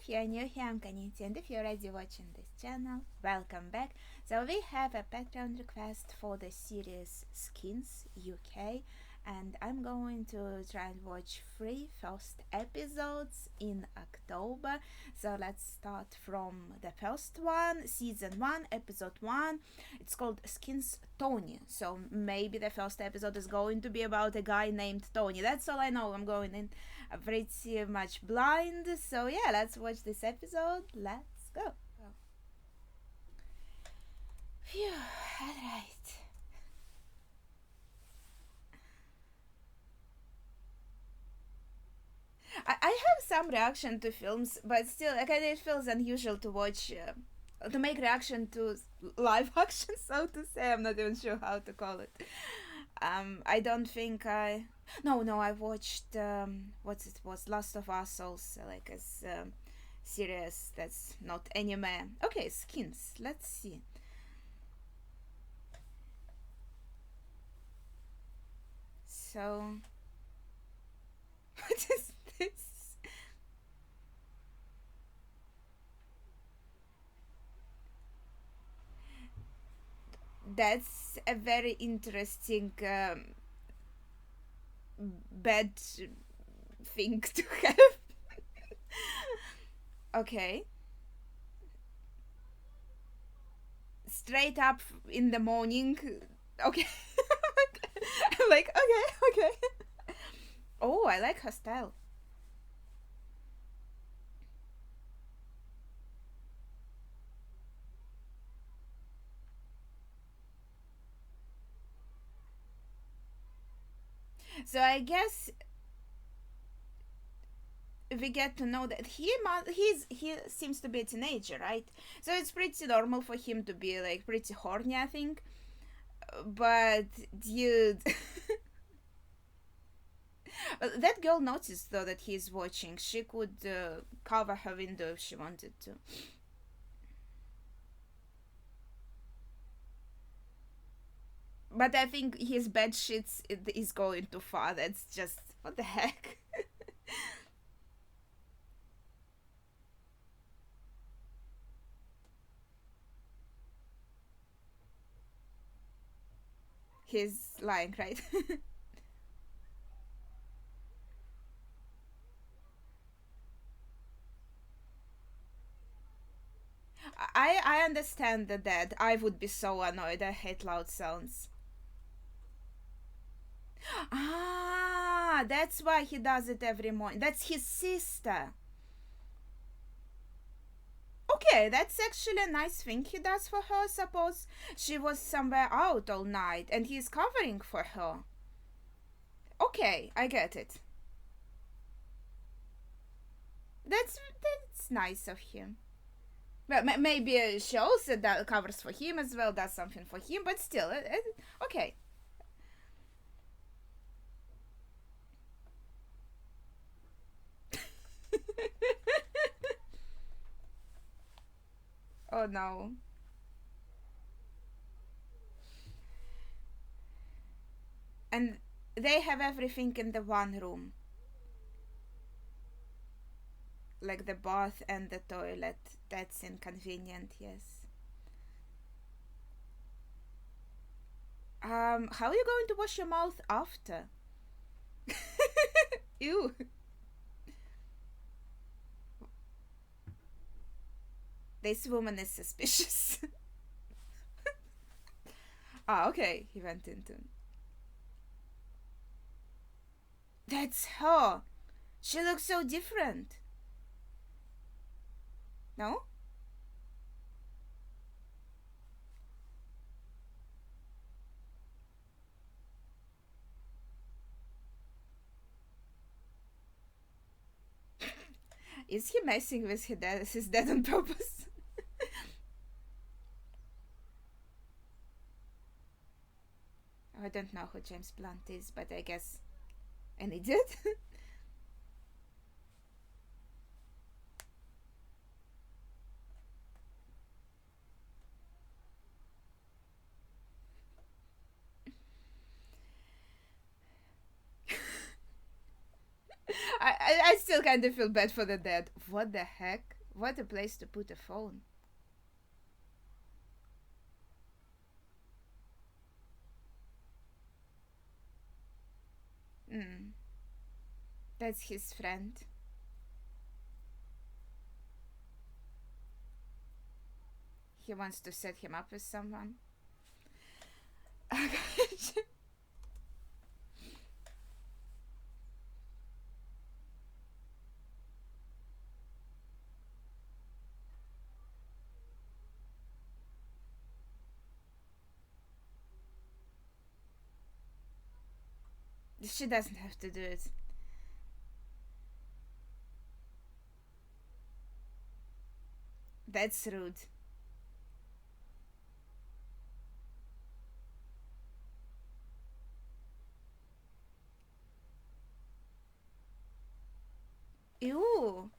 If you're new here, I'm Kaniti, and if you're already watching this channel, welcome back. So we have a background request for the series Skins UK, and I'm going to try and watch 3 first episodes in October. So let's start from the first one, season 1, episode 1. It's called Skins Tony. So maybe the first episode is going to be about a guy named Tony. That's all I know. I'm going in pretty much blind. So yeah, let's watch this episode. Let's go. Phew, alright. I have some reaction to films, but still, like, it feels unusual to watch, to make reaction to live action, so to say. I'm not even sure how to call it. I don't think I. No, I watched, what it was, Last of Us also, like, as series that's not anime. Okay, Skins, let's see. So, what is this? That's a very interesting bad thing to have. Okay. Straight up in the morning. Okay. I'm like, okay. Oh, I like her style. So I guess we get to know that he seems to be a teenager, right? So it's pretty normal for him to be like pretty horny, I think. But dude, that girl noticed though that he's watching. She could cover her window if she wanted to. But I think his bed sheets is going too far. That's just what the heck. He's lying, right? I understand that I would be so annoyed. I hate loud sounds. Ah, that's why he does it every morning. That's his sister. Okay, that's actually a nice thing he does for her. Suppose she was somewhere out all night and he's covering for her. Okay, I get it. That's nice of him. Well, maybe she also covers for him as well, does something for him, but still, okay. Oh no. And they have everything in the one room, like the bath and the toilet. That's inconvenient, yes. How are you going to wash your mouth after? Ew. This woman is suspicious. Ah, okay, he went into. That's her. She looks so different. No? Is he messing with his dad on purpose? I don't know who James Blunt is, but I guess an idiot. I still kind of feel bad for the dead. What the heck? What a place to put a phone. Mm, that's his friend. He wants to set him up with someone. She doesn't have to do it. That's rude. Ew.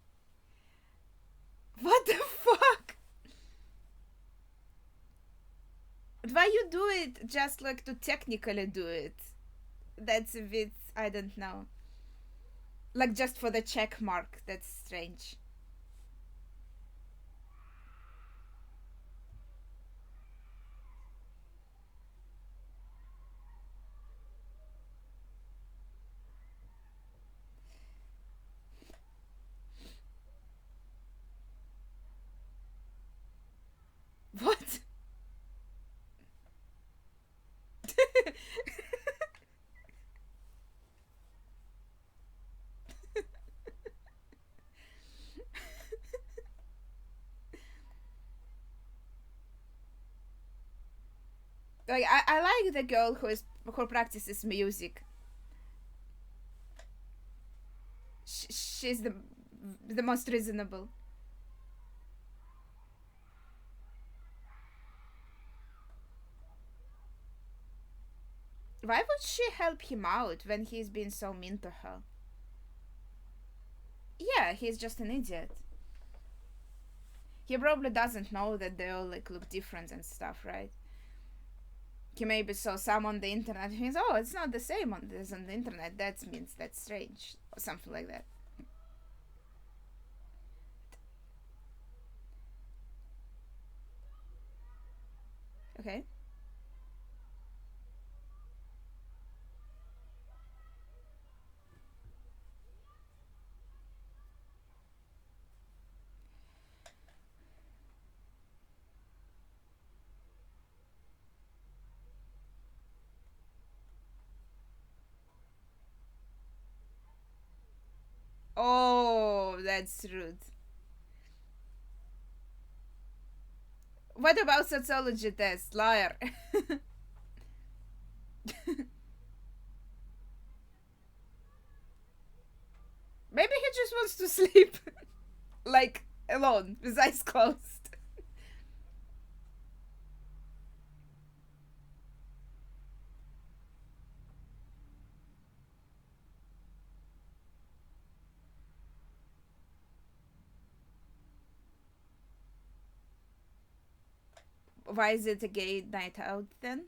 What the fuck? Why you do it just like to technically do it? That's a bit, I don't know. Like just for the check mark. That's strange. What? Like I like the girl who practices music. She's the most reasonable. Why would she help him out when he's been so mean to her? Yeah, he's just an idiot. He probably doesn't know that they all like look different and stuff, right? He maybe saw some on the internet. And he's, oh, it's not the same as on the internet. That means that's strange or something like that. Okay. Oh, that's rude. What about sociology test? Liar. Maybe he just wants to sleep. Like, alone, with eyes closed. Why is it a gay night out then?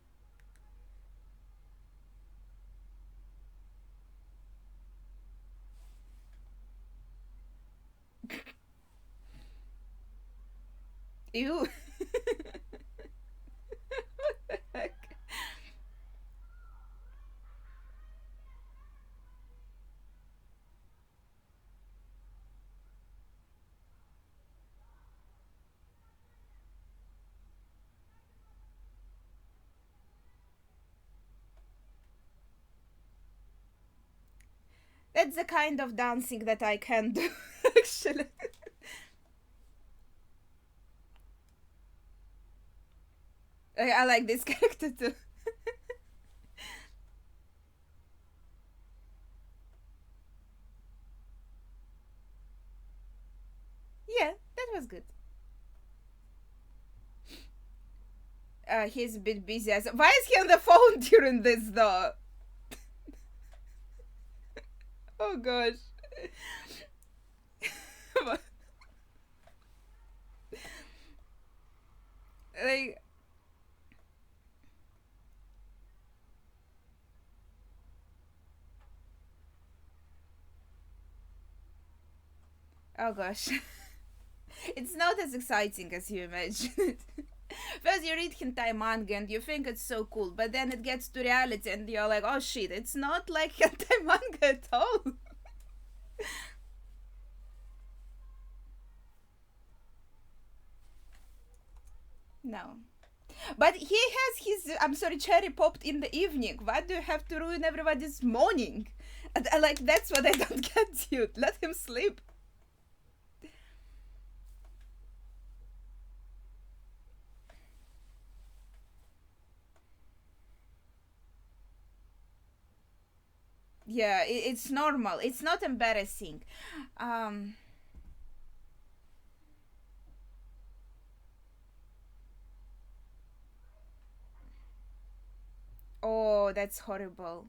Ew. What the heck? That's the kind of dancing that I can do, actually. I like this character too. Yeah, that was good. He's a bit busy. Why is he on the phone during this though? Oh gosh. Like, Oh gosh. It's not as exciting as you imagine. First, you read hentai manga and you think it's so cool, but then it gets to reality and you're like, oh shit, it's not like hentai manga at all. No. But he has his, I'm sorry, cherry popped in the evening. Why do you have to ruin everybody's morning? And like, that's what I don't get you. Let him sleep. Yeah, it's normal. It's not embarrassing. Um, oh, that's horrible.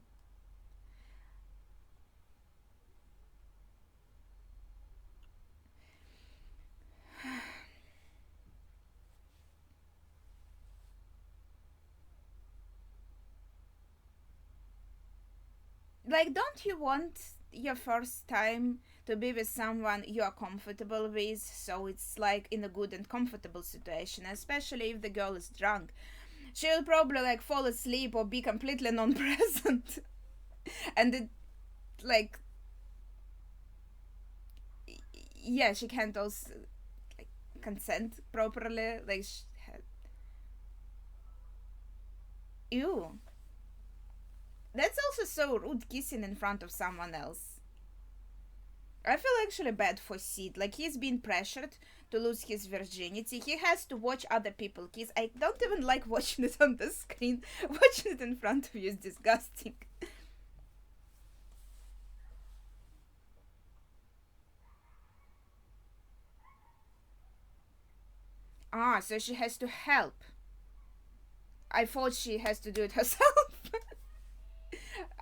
Like, don't you want your first time to be with someone you are comfortable with, so it's like in a good and comfortable situation, especially if the girl is drunk? She'll probably like fall asleep or be completely non-present. And it, like, yeah, she can't also like consent properly, like ew. That's also so rude, kissing in front of someone else. I feel actually bad for Sid. Like, he's been pressured to lose his virginity. He has to watch other people kiss. I don't even like watching it on the screen. Watching it in front of you is disgusting. Ah, so she has to help. I thought she has to do it herself.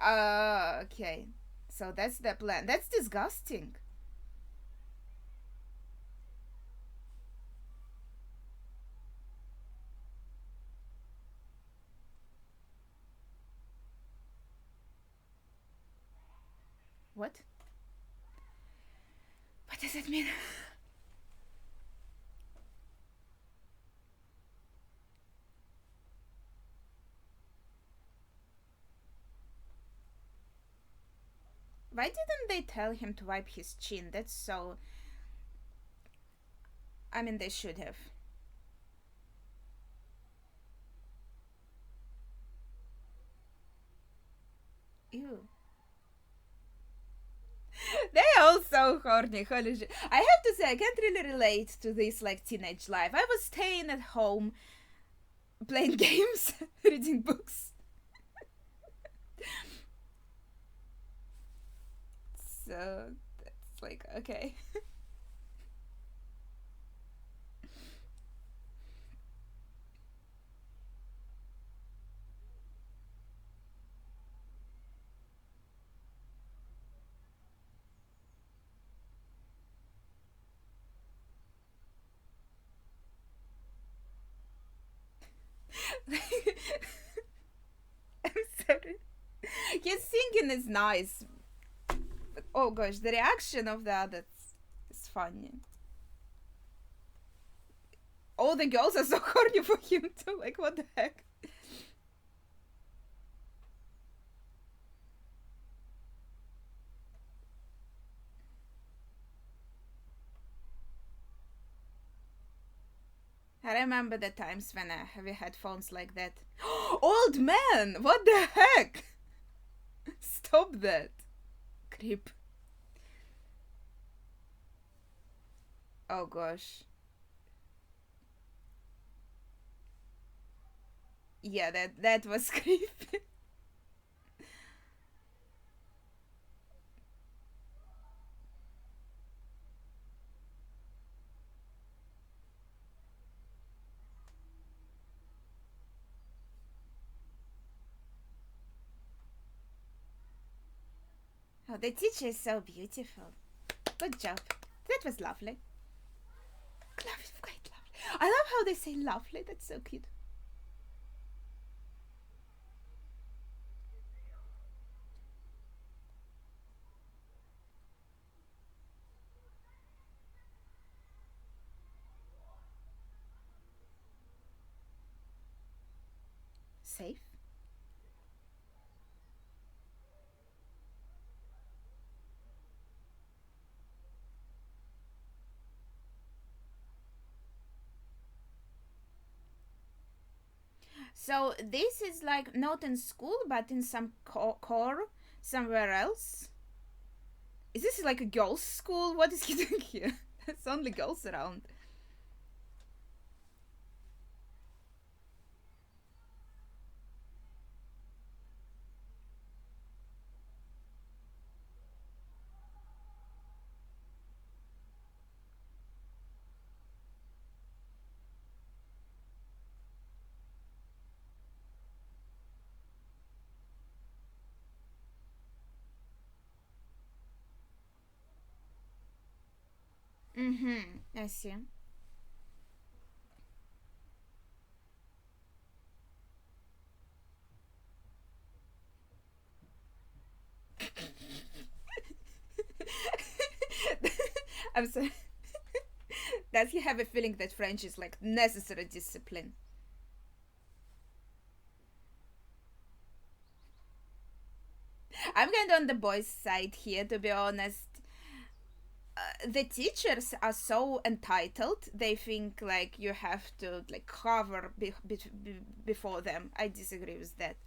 Okay. So that's the plan. That's disgusting. What? What does it mean? Why didn't they tell him to wipe his chin? That's so. I mean, they should have. Ew. They are all so horny. Holy shit. I have to say, I can't really relate to this like teenage life. I was staying at home, playing games, reading books. So that's like okay. I'm sorry. His singing is nice. But, oh gosh, the reaction of the others is funny. All the girls are so horny for him too. Like, what the heck? I remember the times when we had phones like that. Old man! What the heck? Stop that. Creep. Oh gosh. Yeah, that was creepy. Oh, the teacher is so beautiful. Good job. That was lovely. Quite lovely. I love how they say lovely. That's so cute. safe. So this is like not in school, but in some core somewhere else. Is this like a girls' school? What is he doing here? There's only girls around. Mm-hmm. I see. I'm sorry. Does he have a feeling that French is like necessary discipline? I'm kind of on the boys' side here, to be honest. The teachers are so entitled. They think like you have to like cover before them. I disagree with that.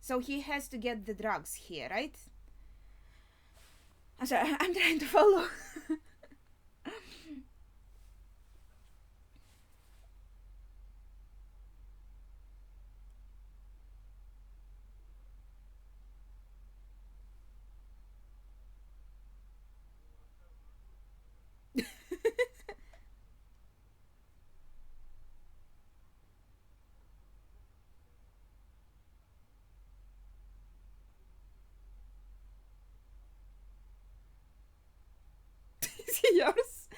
So he has to get the drugs here, right? I'm sorry, I'm trying to follow. Is he yours?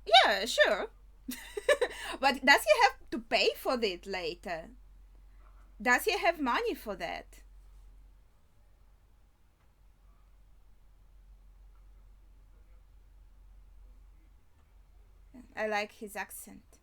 Yeah, sure. But does he have to pay for it later? Does he have money for that? I like his accent.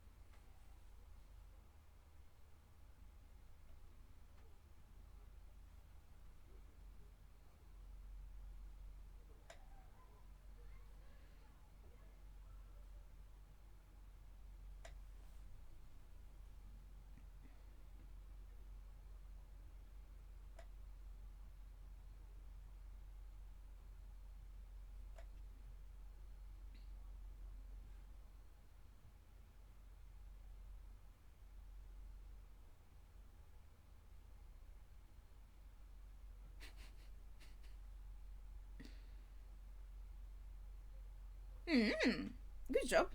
Hmm. Good job.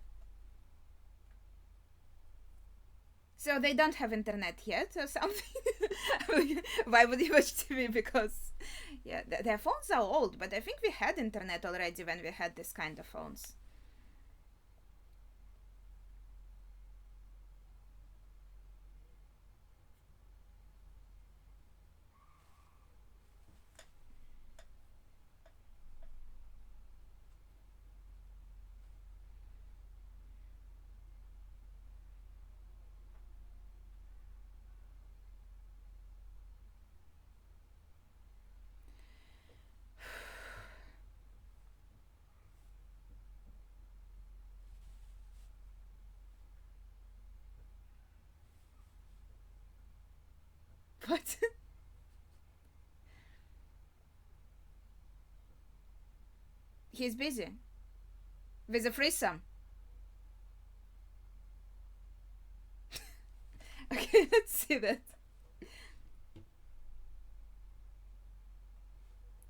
So they don't have internet yet or something? Why would you watch TV? Because, yeah, their phones are old, but I think we had internet already when we had this kind of phones. But he's busy with a threesome. Okay, let's see that.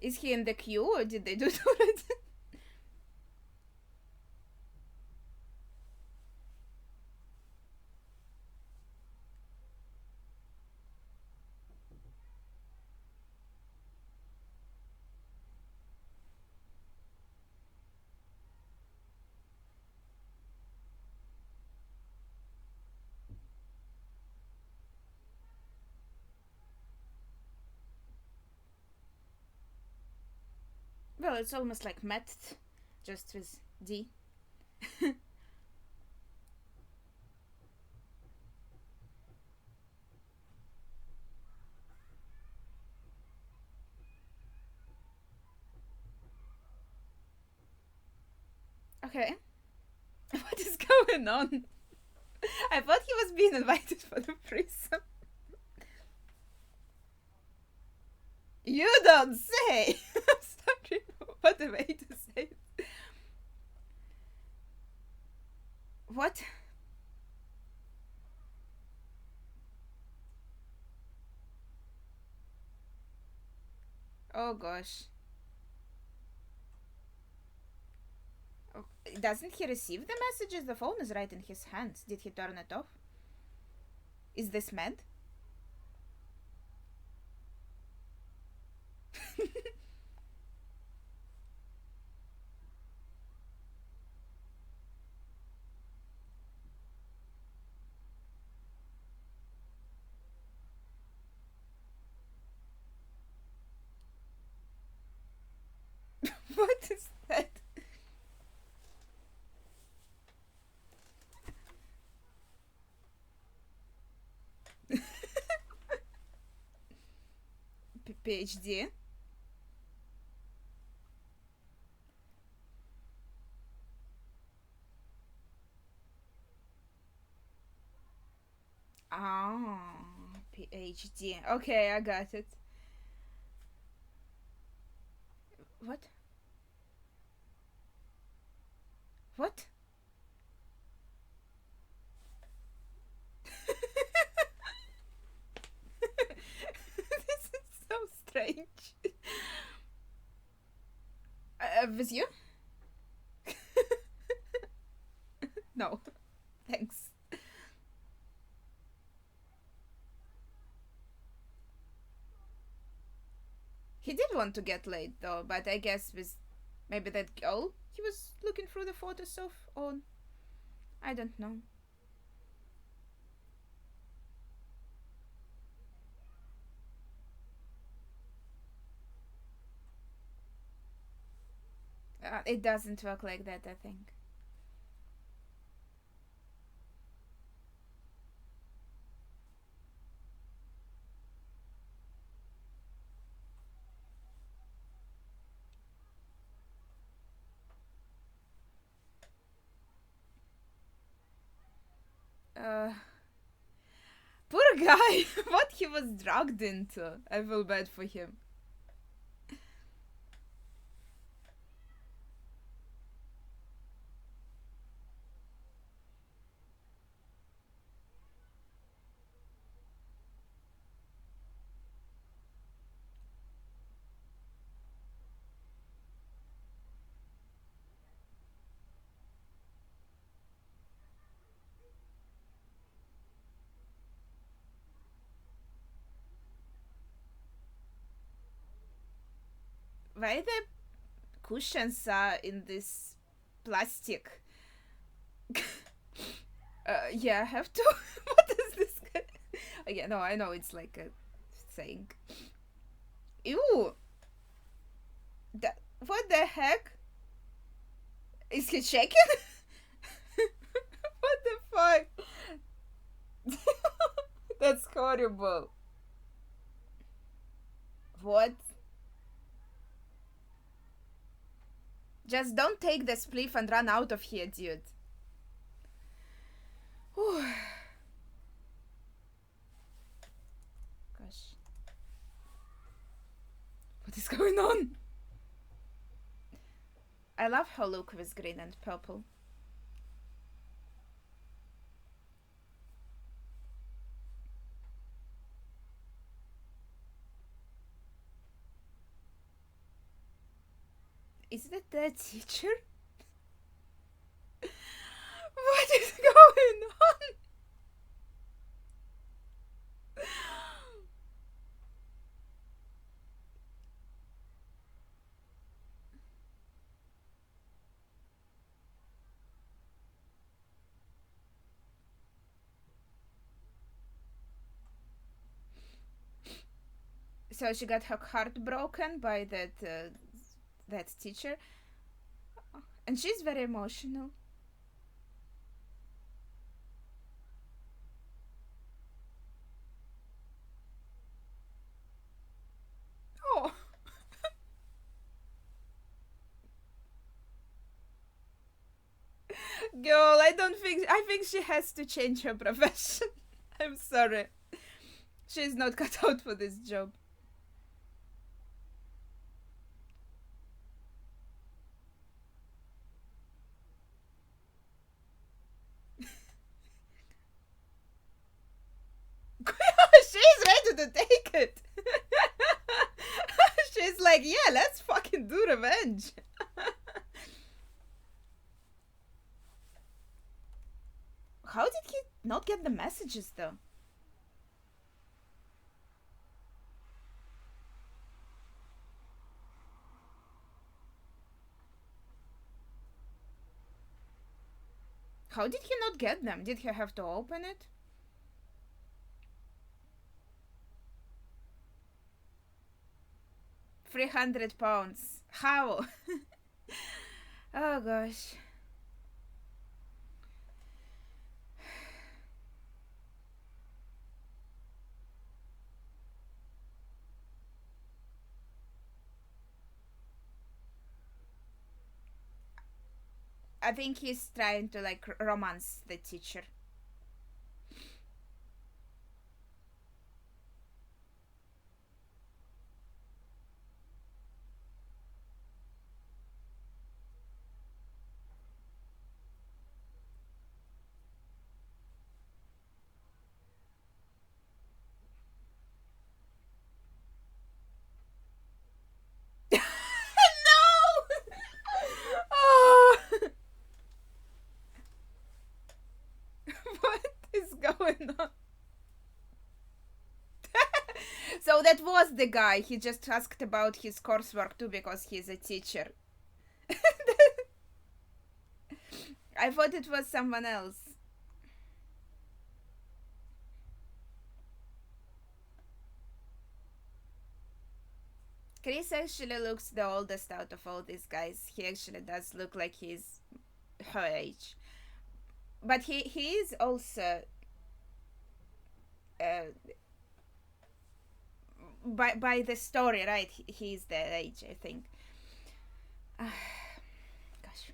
Is he in the queue or did they do it already? Well, it's almost like met, just with D. Okay. What is going on? I thought he was being invited for the threesome. You don't say! Sorry, what a way to say it. What? Oh gosh. Oh, doesn't he receive the messages? The phone is right in his hands. Did he turn it off? Is this mad? What is that? PhD? Ah, PhD. Okay, I got it. What? What? This is so strange. With you? No, thanks. He did want to get laid though, but I guess with maybe that girl he was looking through the photos of on. I don't know. It doesn't work like that, I think. Uh, Poor guy. What he was dragged into. I feel bad for him. Why the cushions are in this plastic? Yeah, I have to. What is this? Okay, no, I know it's like a thing. Ew. What the heck? Is he shaking? What the fuck? That's horrible. What? Just don't take the spliff and run out of here, dude. Whew. Gosh. What is going on? I love her look with green and purple. Is that the teacher? What is going on? So she got her heart broken by that that teacher, and she's very emotional. Oh, girl, I think she has to change her profession. I'm sorry. She's not cut out for this job. She's ready to take it. She's like, yeah, let's fucking do revenge. How did he not get the messages though? How did he not get them? Did he have to open it? £300. How? Oh gosh. I think he's trying to like romance the teacher. No! Oh! What is going on? So that was the guy. He just asked about his coursework too because he's a teacher. I thought it was someone else. Chris actually looks the oldest out of all these guys. He actually does look like he's her age. But he is also uh, by the story, right? He's their age, I think. Gosh.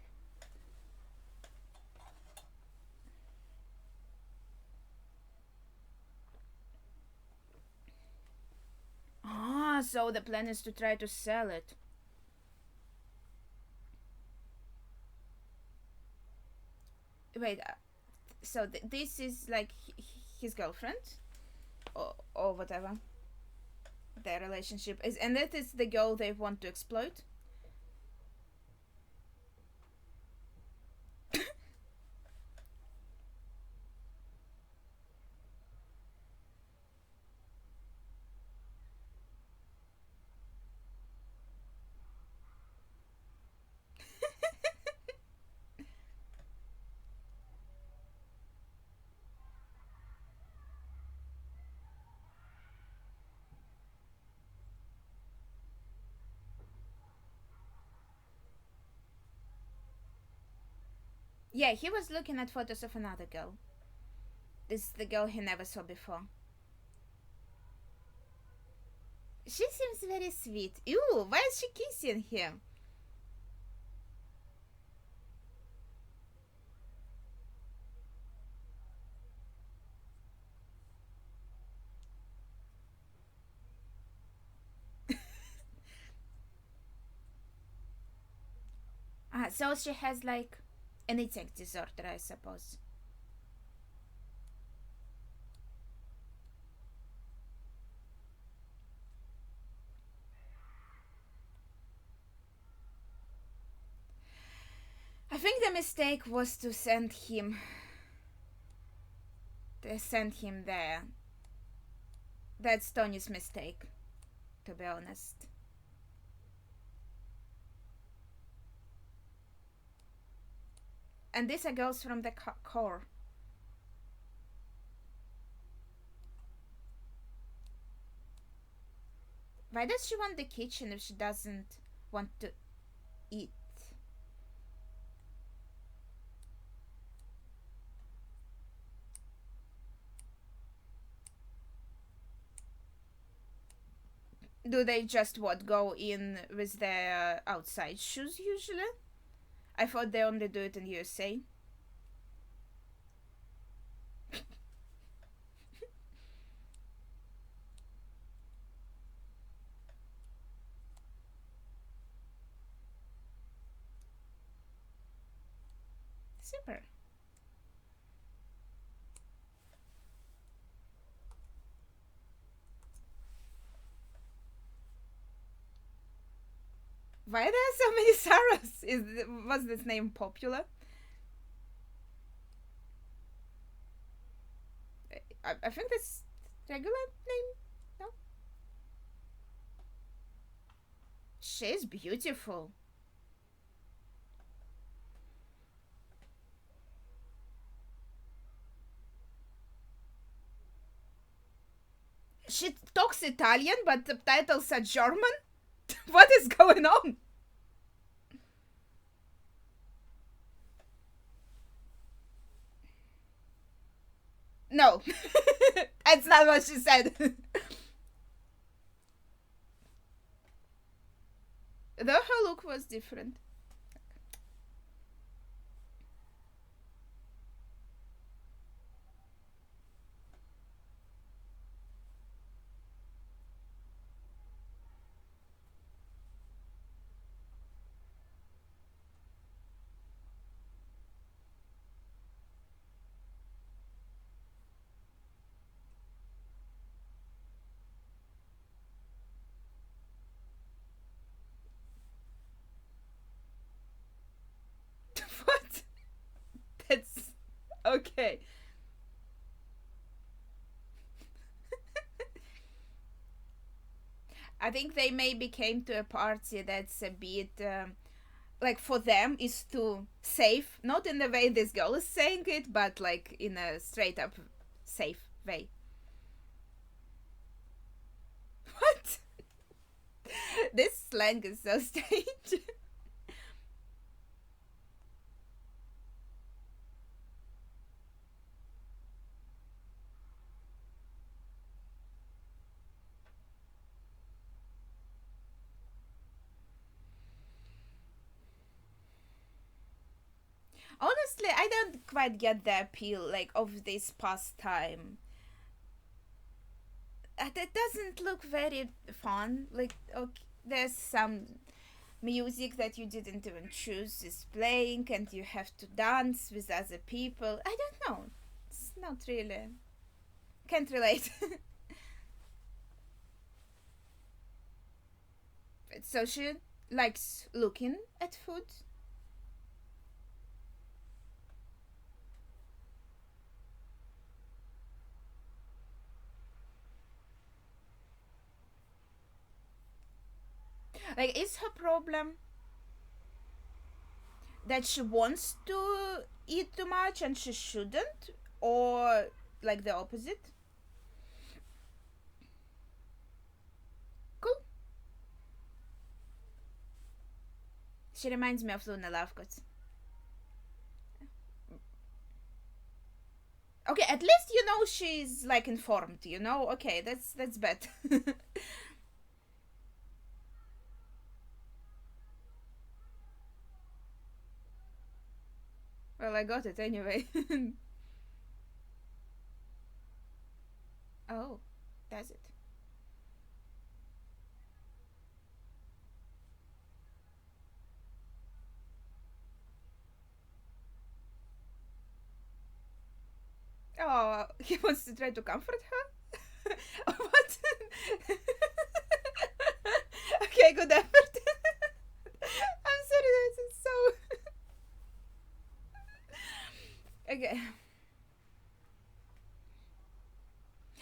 Ah, so the plan is to try to sell it. Wait, so this is like his girlfriend, or whatever their relationship is, and that is the girl they want to exploit. Yeah, he was looking at photos of another girl. This is the girl he never saw before. She seems very sweet. Ew, why is she kissing him? So she has like an eating disorder, I suppose. I think the mistake was to send him. To send him there. That's Tony's mistake, to be honest. And these are girls from the core. Why does she want the kitchen if she doesn't want to Eat. Do they just what go in with their outside shoes usually? I thought they only do it in USA. Super. Why are there so many Sarahs? Was this name popular? I think that's regular name. No, she's beautiful. She talks Italian, but subtitles are German. What is going on? No, that's not what she said. Though her look was different. What? That's okay. I think they maybe came to a party that's a bit like for them is too safe, not in the way this girl is saying it, but like in a straight up safe way. What? This slang is so strange. Honestly, I don't quite get the appeal like of this pastime. That doesn't look very fun. Like, okay, there's some music that you didn't even choose is playing, and you have to dance with other people. I don't know. It's not really. Can't relate. So she likes looking at food. Like, is her problem that she wants to eat too much and she shouldn't, or like the opposite? Cool. She reminds me of Luna Lovegood. Okay, at least you know she's like informed. You know, okay, that's better. Well, I got it anyway. Oh, does it? Oh, he wants to try to comfort her? What? Okay, good effort. I'm sorry, this is so. Okay.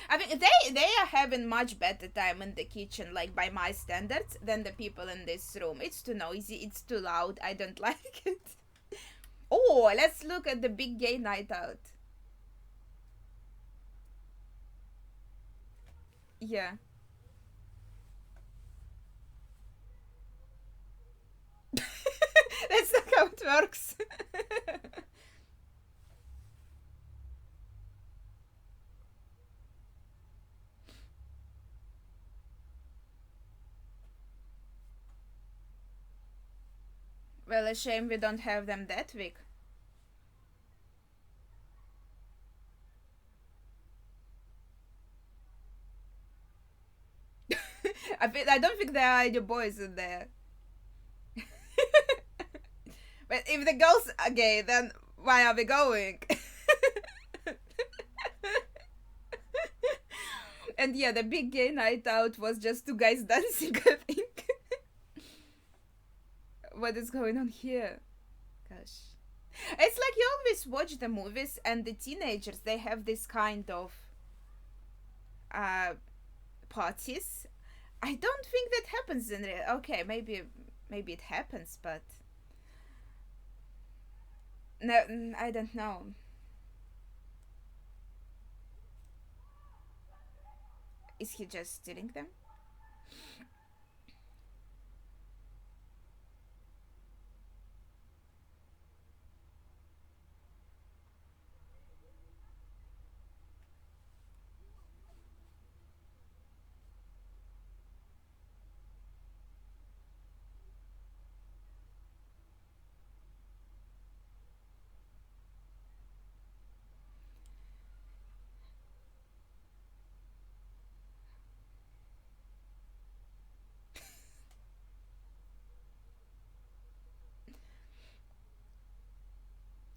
I mean, they are having much better time in the kitchen, like by my standards, than the people in this room. It's too noisy. It's too loud. I don't like it. Oh, let's look at the big gay night out. Yeah. That's not how it works. Well, a shame we don't have them that week. I don't think there are any boys in there. But if the girls are gay, then why are we going? And yeah, the big gay night out was just two guys dancing, I think. What is going on here? Gosh. It's like you always watch the movies and the teenagers, they have this kind of uh, parties. I don't think that happens in real. Okay, maybe it happens, but no, I don't know. Is he just stealing them?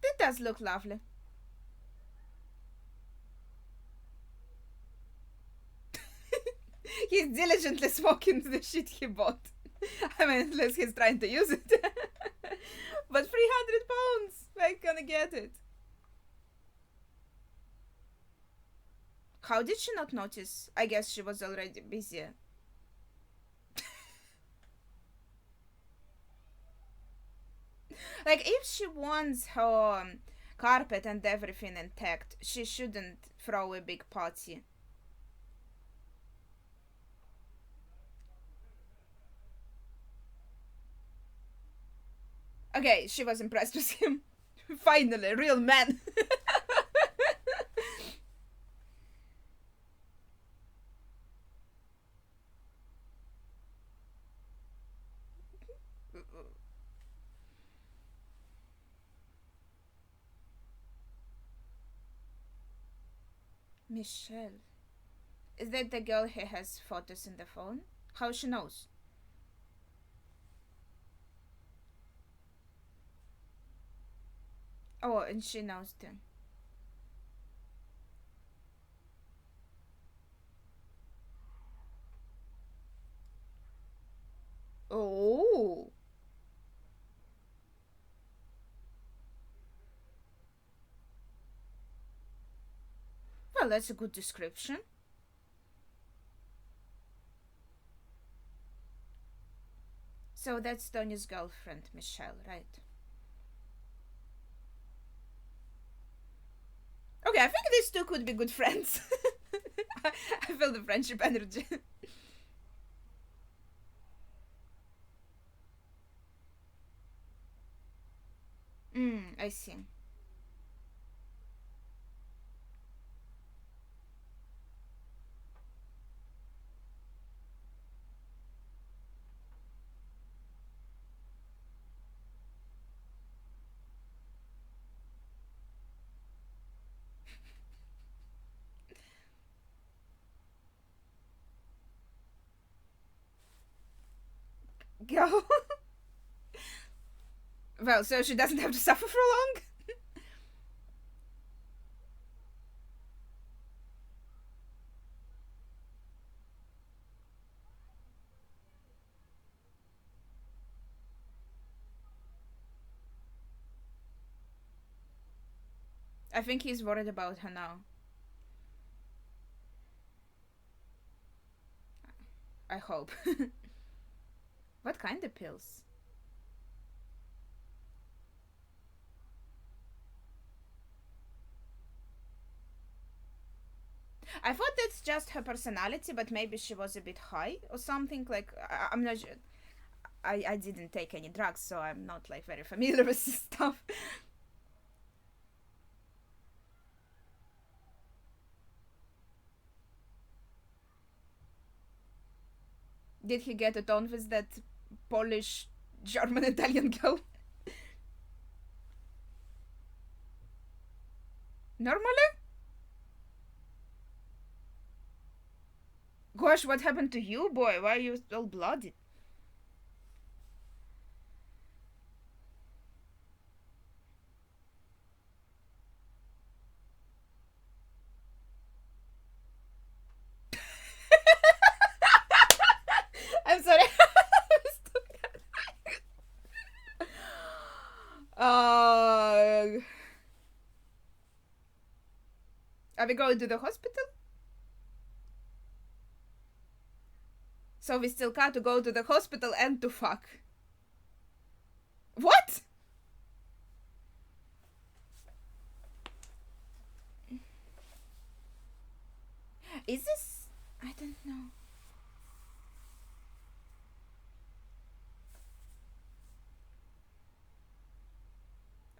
It does look lovely. He's diligently smoking the shit he bought. I mean, unless he's trying to use it. But 300 pounds! Where gonna get it? How did she not notice? I guess she was already busy. Like, if she wants her carpet and everything intact, she shouldn't throw a big party. Okay, she was impressed with him. Finally, real man. Michelle. Is that the girl who has photos in the phone? How she knows? Oh, and she knows too. Oh. Well, that's a good description. So that's Tony's girlfriend, Michelle, right? Okay, I think these two could be good friends. I feel the friendship energy. I see. Go. Well, so she doesn't have to suffer for long? I think he's worried about her now. I hope. What kind of pills? I thought that's just her personality, but maybe she was a bit high or something. Like, I'm not sure. I didn't take any drugs, so I'm not like very familiar with this stuff. Did he get it on with that Polish, German, Italian girl? Normally? Gosh, what happened to you, boy? Why are you all bloody? I'm sorry. Are we going to the hospital? So we still got to go to the hospital and to fuck. What? Is this... I don't know.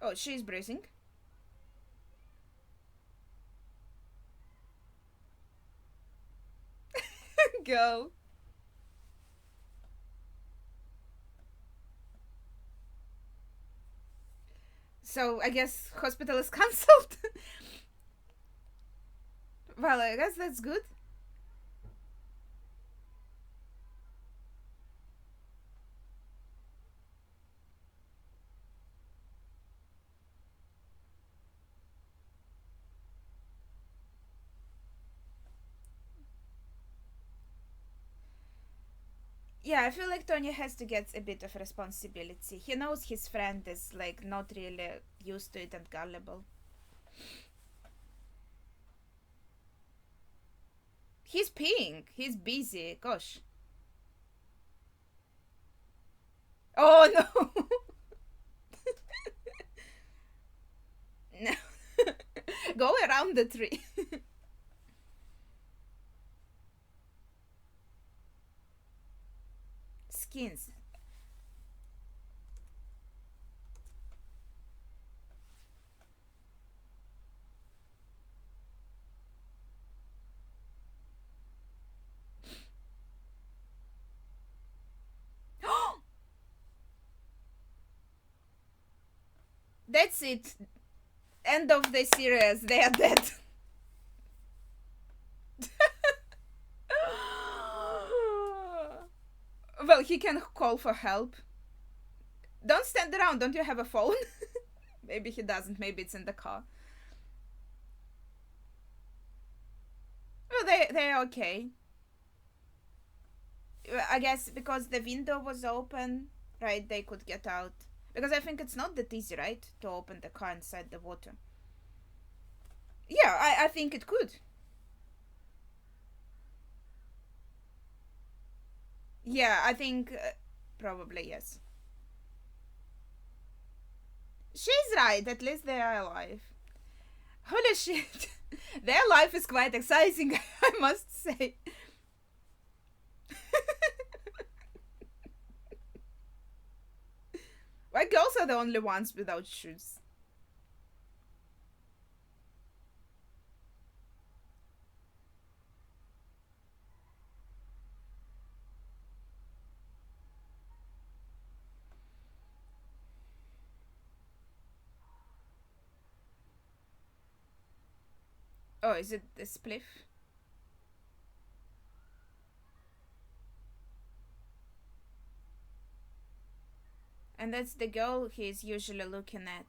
Oh, she's breathing. Go. So I guess hospital is cancelled. Well, I guess that's good. Yeah, I feel like Tony has to get a bit of responsibility. He knows his friend is like not really used to it and gullible. He's peeing. He's busy. Gosh. Oh no. No. Go around the tree. Skins. That's it. End of the series. They are dead. Well, he can call for help. Don't stand around. Don't you have a phone? Maybe he doesn't. Maybe it's in the car. Well, they're okay. I guess because the window was open, right? They could get out. Because I think it's not that easy, right? To open the car inside the water. Yeah, I think it could. Yeah, I think probably yes. She's right. At least they are alive. Holy shit. Their life is quite exciting, I must say. Why girls are the only ones without shoes? Oh, is it the spliff? And that's the girl he's usually looking at.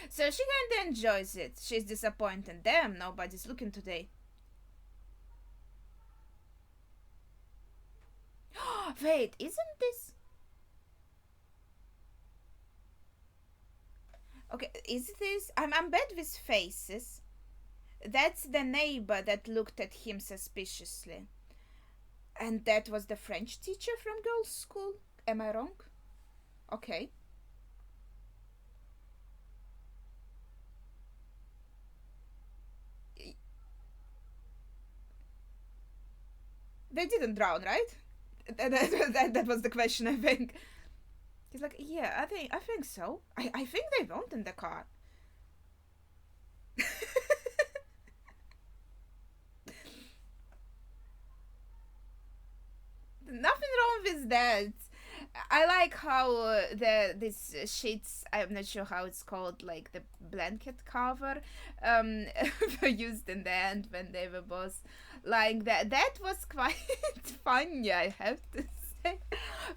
So she kinda enjoys it. She's disappointed. Damn, nobody's looking today. Wait, isn't this... Okay, is this... I'm bad with faces. That's the neighbor that looked at him suspiciously. And that was the French teacher from girls' school? Am I wrong? Okay. They didn't drown, right? That was the question, I think. He's like, yeah, I think so. I think they won't in the car. Nothing wrong with that. I like how the this sheets. I'm not sure how it's called, like the blanket cover, um, were used in the end when they were both like that. That was quite funny, I have to say.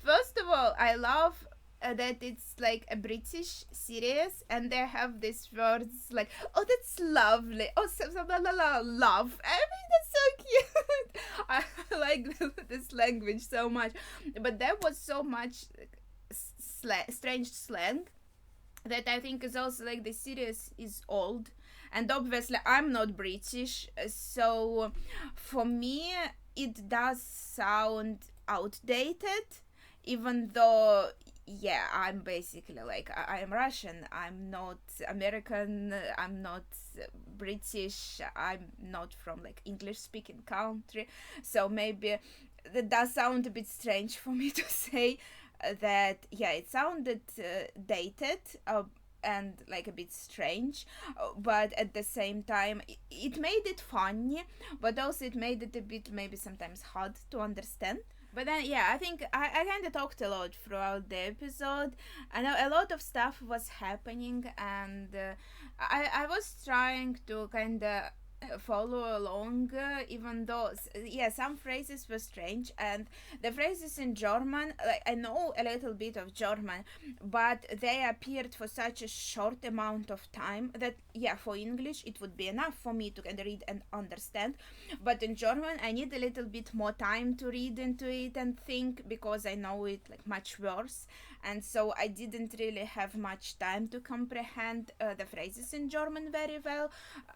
First of all, I love that it's like a British series, and they have these words like, "Oh, that's lovely," "Oh, so la la la, love." I mean, that's so cute. I like this language so much, but there was so much strange slang that I think is also like the series is old, and obviously I'm not British, so for me it does sound outdated, even though yeah, I'm basically like I'm Russian, I'm not American, I'm not British, I'm not from like English speaking country, so maybe that does sound a bit strange for me to say that yeah, it sounded dated, and like a bit strange, but at the same time it made it funny, but also it made it a bit maybe sometimes hard to understand. But then yeah, I think I kind of talked a lot throughout the episode. I know a lot of stuff was happening, and I was trying to kind of follow along, even though yeah, some phrases were strange, and the phrases in German, like I know a little bit of German, but they appeared for such a short amount of time that yeah, for English it would be enough for me to kind of read and understand, but in German I need a little bit more time to read into it and think, because I know it like much worse, and so I didn't really have much time to comprehend the phrases in German very well.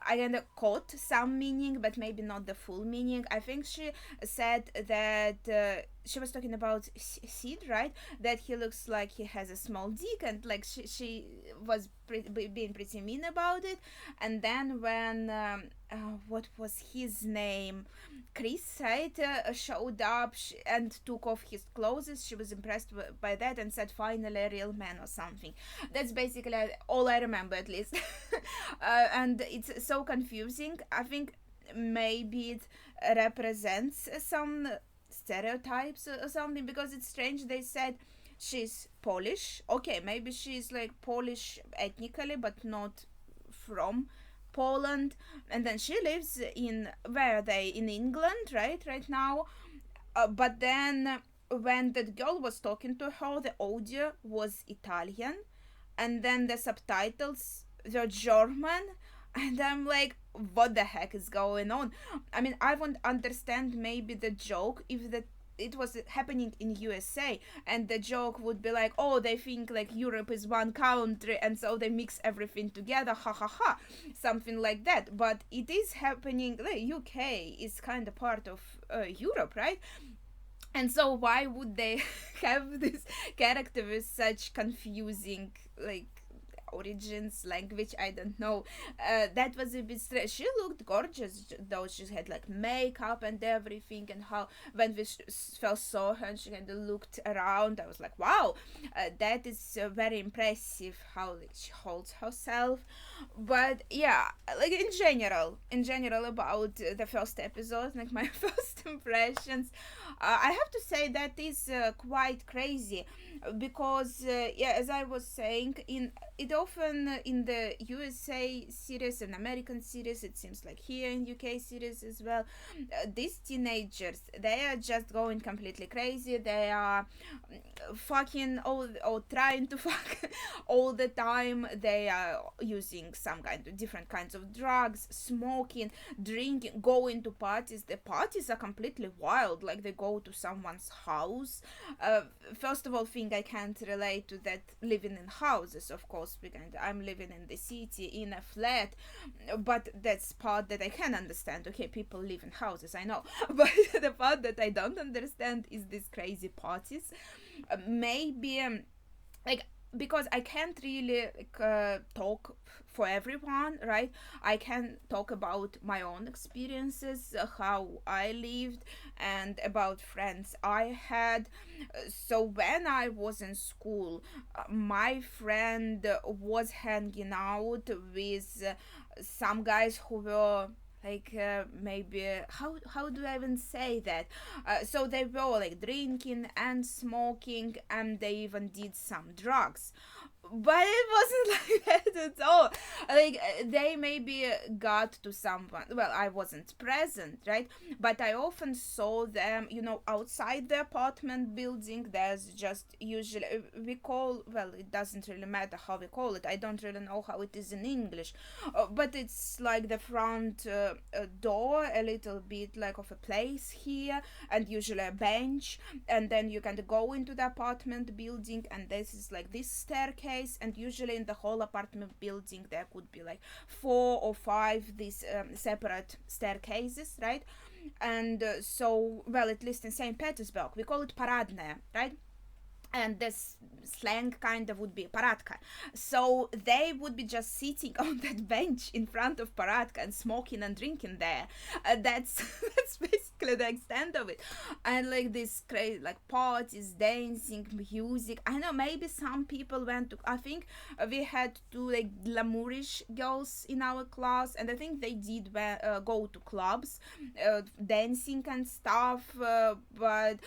I kind of caught some meaning, but maybe not the full meaning. I think she said that she was talking about Sid, right? That he looks like he has a small dick, and like she was being pretty mean about it. And then when what was his name? Chris, right, showed up and took off his clothes. She was impressed by that and said, "Finally, a real man," or something. That's basically all I remember, at least. And it's so confusing. I think maybe it represents some stereotypes or something, because it's strange. They said she's Polish. Okay, maybe she's like Polish ethnically, but not from Poland. And then she lives in, where are they, in England, right now. But then when that girl was talking to her, the audio was Italian, and then the subtitles were German, and I'm like, what the heck is going on? I mean, I won't understand maybe the joke if the it was happening in USA, and the joke would be like, oh, they think like Europe is one country, and so they mix everything together, ha ha ha, something like that. But it is happening, like UK is kind of part of Europe, right? And so why would they have this character with such confusing like origins, language? I don't know. That was a bit strange. She looked gorgeous though. She had like makeup and everything, and how when we first saw her and she kind of looked around, I was like, wow, that is very impressive how like, she holds herself. But yeah, like in general about the first episode, like my first impressions, I have to say that is quite crazy, because yeah, as I was saying, in it often in the USA series and American series, it seems like here in UK series as well, these teenagers, they are just going completely crazy. They are fucking all or trying to fuck all the time. They are using some kind of different kinds of drugs, smoking, drinking, going to parties. The parties are completely wild, like they go to someone's house. First of all, thing I can't relate to that living in houses, of course, because I'm living in the city in a flat, but that's part that I can understand. Okay, people live in houses, I know, but the part that I don't understand is these crazy parties. Maybe like because I can't really like, talk for everyone, right? I can talk about my own experiences, how I lived, and about friends I had. So when I was in school, my friend was hanging out with some guys who were like maybe how do I even say that? So they were like drinking and smoking, and they even did some drugs, but it wasn't like that at all. Like they maybe got to someone. Well, I wasn't present, right? But I often saw them, outside the apartment building. There's just usually we call. Well, it doesn't really matter how we call it. I don't really know how it is in English, but it's like the front door, a little bit like of a place here, and usually a bench, and then you can go into the apartment building, and this is like this staircase, and usually in the whole apartment building there could be like 4 or 5 these separate staircases, right? And so, well, at least in St. Petersburg we call it paradная, right? And this slang kind of would be paradka. So they would be just sitting on that bench in front of paradka and smoking and drinking there. That's that's basically the extent of it. And like this crazy like parties, dancing, music. I know maybe some people went to. I think we had two like glamourish girls in our class, and I think they did go to clubs, dancing and stuff. But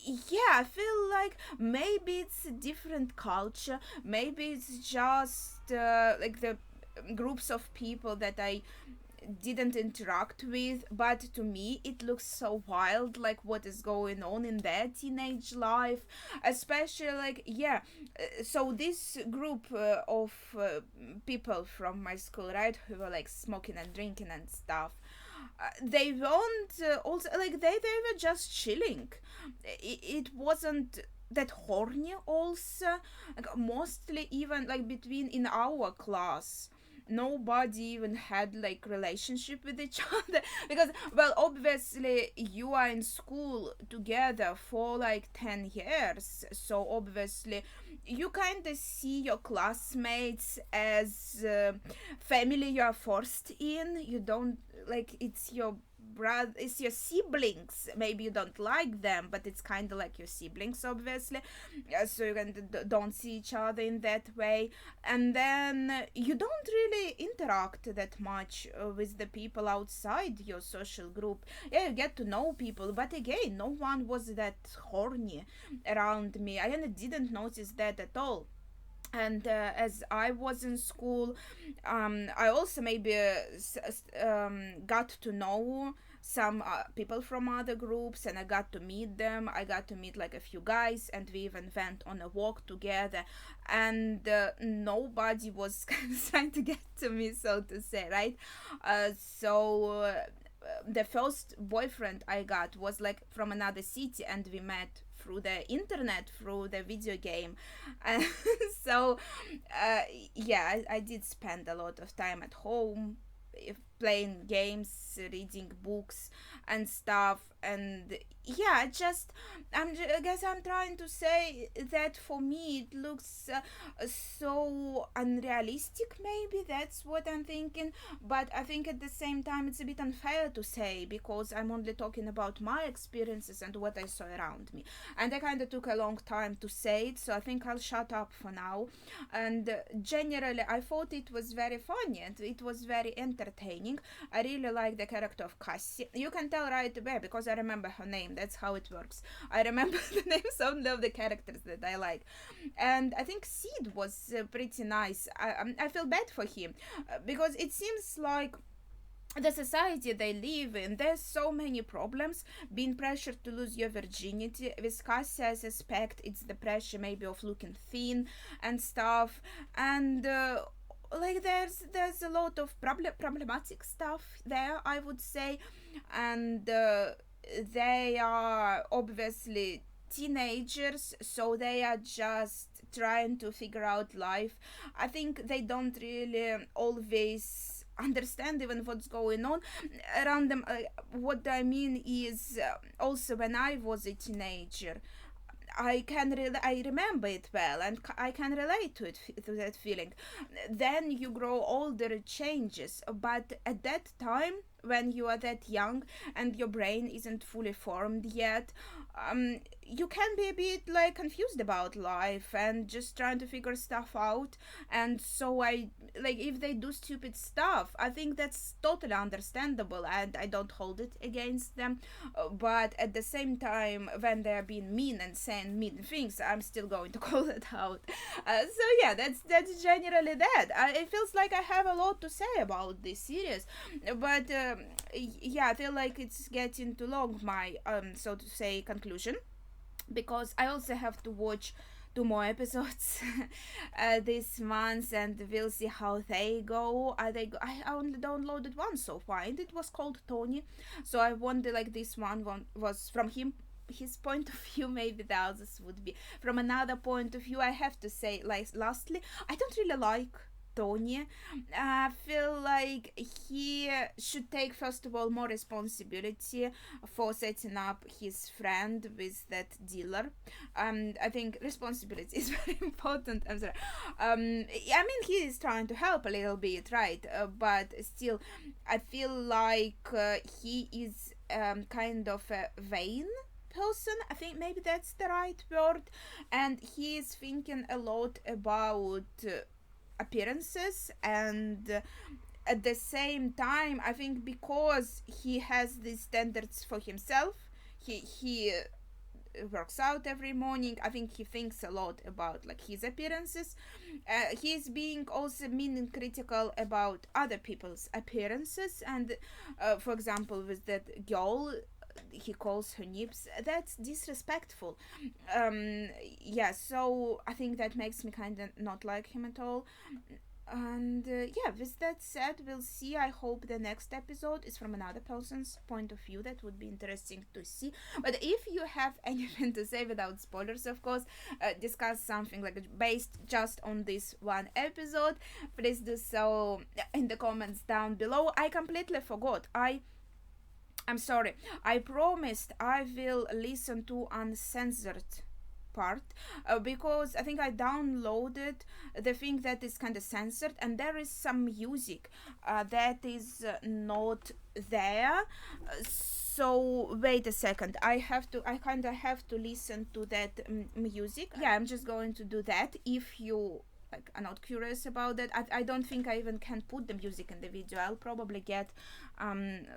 yeah, I feel like maybe it's a different culture. Maybe it's just like the groups of people that I didn't interact with, but to me it looks so wild, like what is going on in their teenage life, especially like yeah. So this group of people from my school, right, who were like smoking and drinking and stuff, they weren't also like they were just chilling. It wasn't that horny also, like mostly even like between in our class nobody even had like relationship with each other, because well obviously you are in school together for like 10 years, so obviously you kind of see your classmates as family you are forced in. You don't like it's your brother, it's your siblings. Maybe you don't like them, but it's kind of like your siblings obviously. So you don't see each other in that way, and then you don't really interact that much with the people outside your social group. Yeah, you get to know people, but again no one was that horny around me. I didn't notice that at all. And as I was in school, I also maybe got to know some people from other groups, and I got to meet them. I got to meet like a few guys, and we even went on a walk together, and nobody was kind of trying to get to me, so to say, right? So the first boyfriend I got was like from another city, and we met through the internet, through the video game. And so yeah, I did spend a lot of time at home, playing games, reading books and stuff. And yeah, I guess I'm trying to say that for me it looks so unrealistic. Maybe that's what I'm thinking, but I think at the same time it's a bit unfair to say, because I'm only talking about my experiences and what I saw around me, and I kind of took a long time to say it, so I think I'll shut up for now. And generally I thought it was very funny and it was very entertaining. I really like the character of Cassie. You can tell right away because I remember her name. That's how it works. I remember the names only of the characters that I like. And I think Sid was pretty nice. I feel bad for him because it seems like the society they live in, there's so many problems. Being pressured to lose your virginity. With Cassie, I suspect it's the pressure maybe of looking thin and stuff. And like there's a lot of problematic stuff there, I would say. And they are obviously teenagers, so they are just trying to figure out life. I think they don't really always understand even what's going on around them. What I mean is also when I was a teenager, I remember it well, and I can relate to it, to that feeling. Then you grow older, it changes, but at that time, when you are that young and your brain isn't fully formed yet, you can be a bit like confused about life and just trying to figure stuff out. And so I like, if they do stupid stuff, I think that's totally understandable, and I don't hold it against them. But at the same time, when they're being mean and saying mean things, I'm still going to call it out. So yeah, that's generally that. It feels like I have a lot to say about this series, but yeah, I feel like it's getting too long, my so to say conclusion, because I also have to watch two more episodes this month, and we'll see how they go. I only downloaded one so far, and it was called Tony. So I wonder, like, this one was from his point of view. Maybe the others would be from another point of view. I have to say, like, lastly, I don't really like Tony. I feel like he should take, first of all, more responsibility for setting up his friend with that dealer. I think responsibility is very important. I'm sorry. I mean, he is trying to help a little bit, right? But still, I feel like he is kind of a vain person. I think maybe that's the right word, and he is thinking a lot about appearances, and at the same time, I think because he has these standards for himself, he works out every morning. I think he thinks a lot about, like, his appearances. He's being also mean and critical about other people's appearances, and for example, with that girl, he calls her nips. That's disrespectful. Yeah, so I think that makes me kind of not like him at all. And yeah, with that said, we'll see. I hope the next episode is from another person's point of view. That would be interesting to see. But if you have anything to say without spoilers, of course, discuss something like based just on this one episode, please do so in the comments down below. I completely forgot. I'm sorry. I promised I will listen to uncensored part, because I think I downloaded the thing that is kind of censored, and there is some music that is not there. So wait a second. I kind of have to listen to that music. Yeah, I'm just going to do that. If you like are not curious about that, I don't think I even can put the music in the video. I'll probably get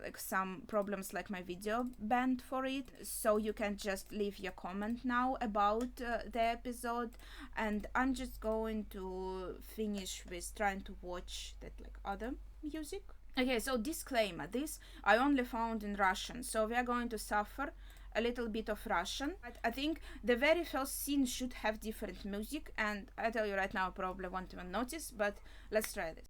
like some problems, like my video banned for it. So you can just leave your comment now about the episode, and I'm just going to finish with trying to watch that, like, other music. Okay, so disclaimer, this I only found in Russian, so we are going to suffer a little bit of Russian. But I think the very first scene should have different music, and I tell you right now, I probably won't even notice, but let's try this.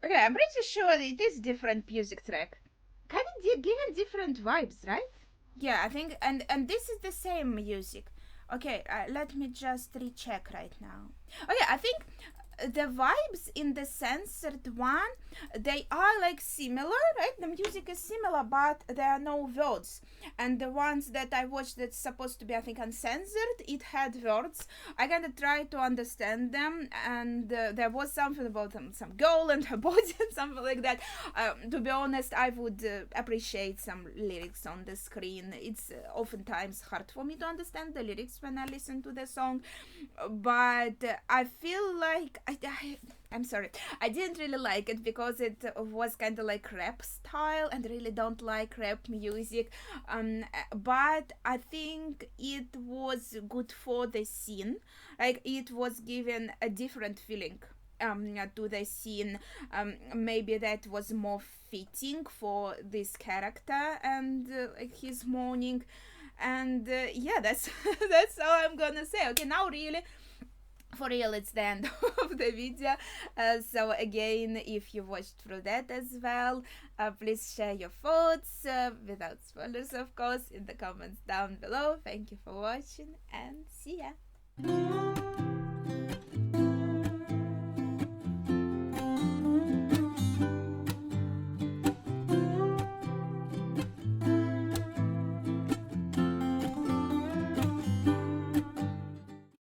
Okay, I'm pretty sure it is different music track. Kind of given different vibes, right? Yeah, I think, and this is the same music. Okay, let me just recheck right now. Okay, I think the vibes in the censored one, they are like similar, right? The music is similar, but there are no words. And the ones that I watched that's supposed to be, I think, uncensored, it had words. I kind of tried to understand them, and there was something about some girl and her body and something like that. To be honest, I would appreciate some lyrics on the screen. It's oftentimes hard for me to understand the lyrics when I listen to the song, but I feel like I'm sorry, I didn't really like it because it was kind of like rap style, and I really don't like rap music. But I think it was good for the scene. Like, it was given a different feeling to the scene. Maybe that was more fitting for this character and like his morning. And yeah, that's that's all I'm gonna say. Okay, now really, for real, it's the end of the video. So again, if you watched through that as well, please share your thoughts, without spoilers of course, in the comments down below. Thank you for watching and see ya.